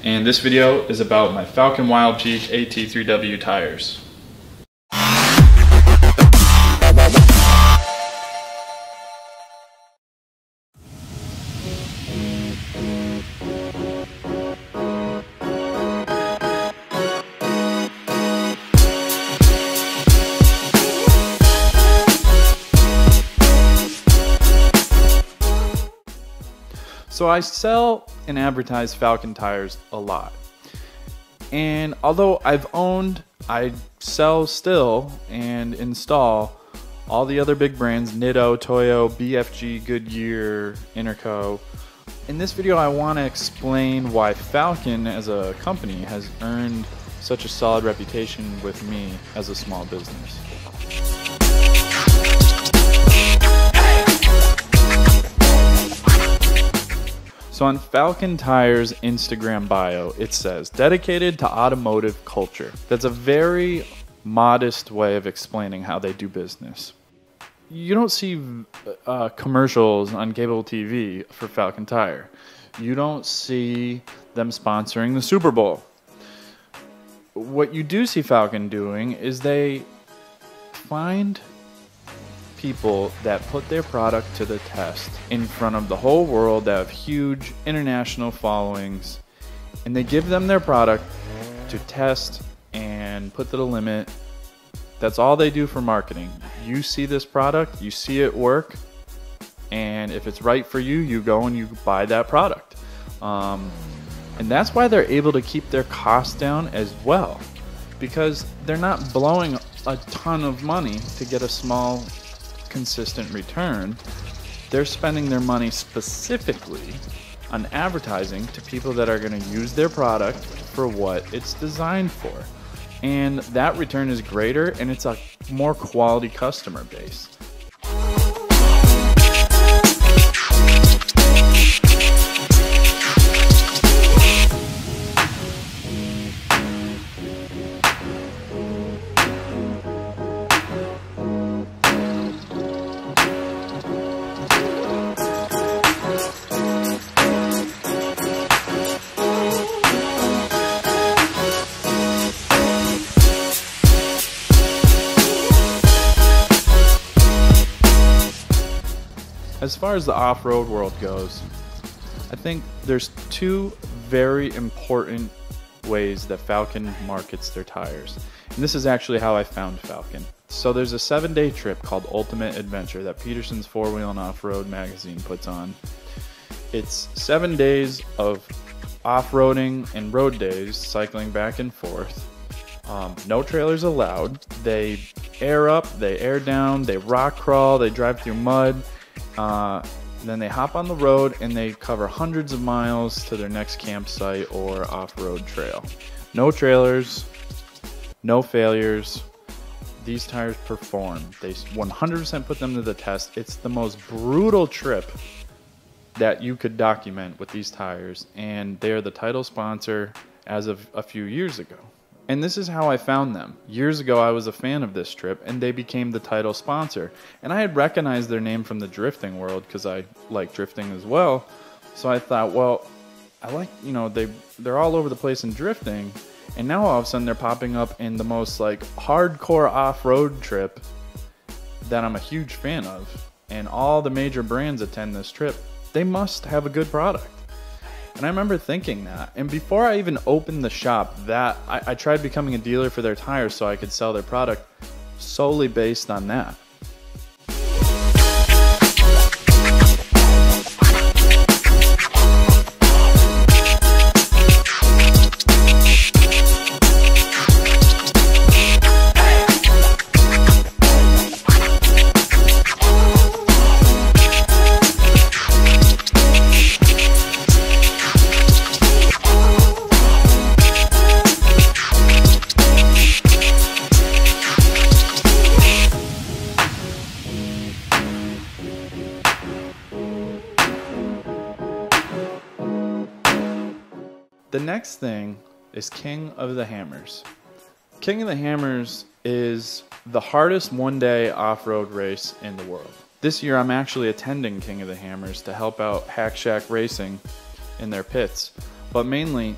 And this video is about my Falcon Wild Peak AT3W tires. So I sell and advertise Falcon tires a lot. And although I sell still and install all the other big brands, Nitto, Toyo, BFG, Goodyear, Interco. In this video, I want to explain why Falcon as a company has earned such a solid reputation with me as a small business. So on Falcon Tires' Instagram bio, it says, dedicated to automotive culture. That's a very modest way of explaining how they do business. You don't see commercials on cable TV for Falcon Tire. You don't see them sponsoring the Super Bowl. What you do see Falcon doing is they find people that put their product to the test in front of the whole world that have huge international followings, and they give them their product to test and put to the limit. That's all they do for marketing. You see this product, you see it work, and if it's right for you, you go and you buy that product. And that's why they're able to keep their costs down as well, because they're not blowing a ton of money to get a small consistent return. They're spending their money specifically on advertising to people that are going to use their product for what it's designed for, and that return is greater and it's a more quality customer base. As far as the off-road world goes, I think there's two very important ways that Falcon markets their tires. And this is actually how I found Falcon. So there's a 7-day trip called Ultimate Adventure that Peterson's 4-Wheel and Off-Road magazine puts on. It's 7 days of off-roading and road days, cycling back and forth. No trailers allowed. They air up, they air down, they rock crawl, they drive through mud. Then they hop on the road and they cover hundreds of miles to their next campsite or off-road trail. No trailers, no failures. These tires perform. They 100% put them to the test. It's the most brutal trip that you could document with these tires, and they're the title sponsor as of a few years ago. And this is how I found them. Years ago, I was a fan of this trip, and they became the title sponsor. And I had recognized their name from the drifting world because I like drifting as well. So I thought, well, I like, they're all over the place in drifting. And now all of a sudden they're popping up in the most like hardcore off-road trip that I'm a huge fan of. And all the major brands attend this trip. They must have a good product. And I remember thinking that. And before I even opened the shop, I tried becoming a dealer for their tires so I could sell their product solely based on that. The next thing is King of the Hammers. King of the Hammers is the hardest one-day off-road race in the world. This year I'm actually attending King of the Hammers to help out Hack Shack Racing in their pits. but mainly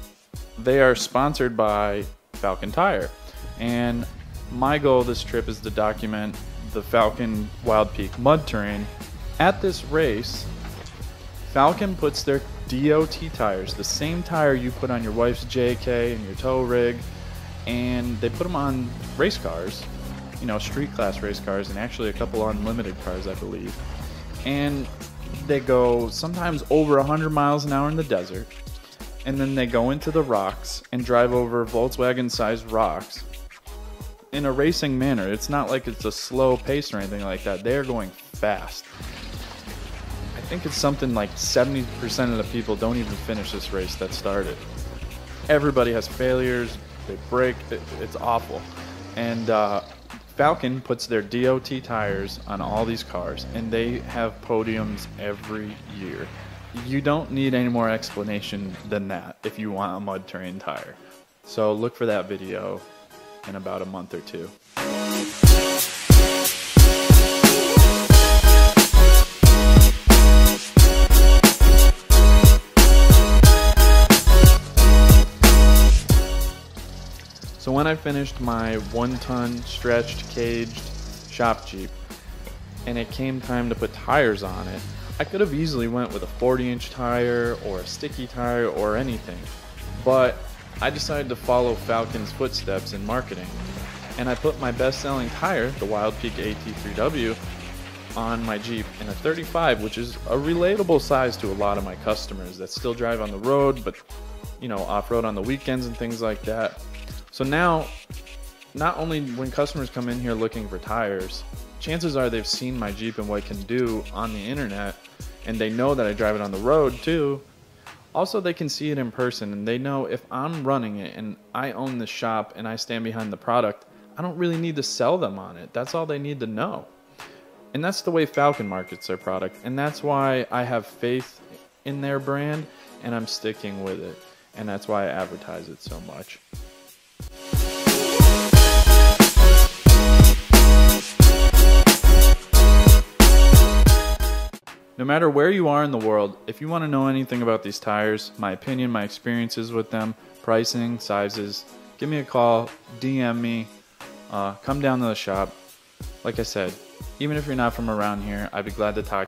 they are sponsored by Falken Tire. And my goal this trip is to document the Falken Wild Peak mud terrain. At this race, Falken puts their DOT tires, the same tire you put on your wife's JK and your tow rig, and they put them on race cars, you know, street class race cars, and actually a couple unlimited cars, I believe. And they go sometimes over 100 miles an hour in the desert, and then they go into the rocks and drive over Volkswagen-sized rocks in a racing manner. It's not like it's a slow pace or anything like that. They're going fast. I think it's something like 70% of the people don't even finish this race that started. Everybody has failures, they break, it's awful. And Falken puts their DOT tires on all these cars, and they have podiums every year. You don't need any more explanation than that if you want a mud terrain tire. So look for that video in about a month or two. So when I finished my 1-ton stretched caged shop Jeep and it came time to put tires on it, I could have easily went with a 40-inch tire or a sticky tire or anything, but I decided to follow Falken's footsteps in marketing, and I put my best-selling tire, the Wild Peak AT3W, on my Jeep in a 35, which is a relatable size to a lot of my customers that still drive on the road, but you know, off-road on the weekends and things like that. So now, not only when customers come in here looking for tires, chances are they've seen my Jeep and what it can do on the internet, and they know that I drive it on the road too. Also, they can see it in person, and they know if I'm running it and I own the shop and I stand behind the product, I don't really need to sell them on it. That's all they need to know. And that's the way Falken markets their product, and that's why I have faith in their brand, and I'm sticking with it. And that's why I advertise it so much. No matter where you are in the world, if you want to know anything about these tires, my opinion, my experiences with them, pricing, sizes, give me a call, DM me, come down to the shop. Like I said, even if you're not from around here, I'd be glad to talk.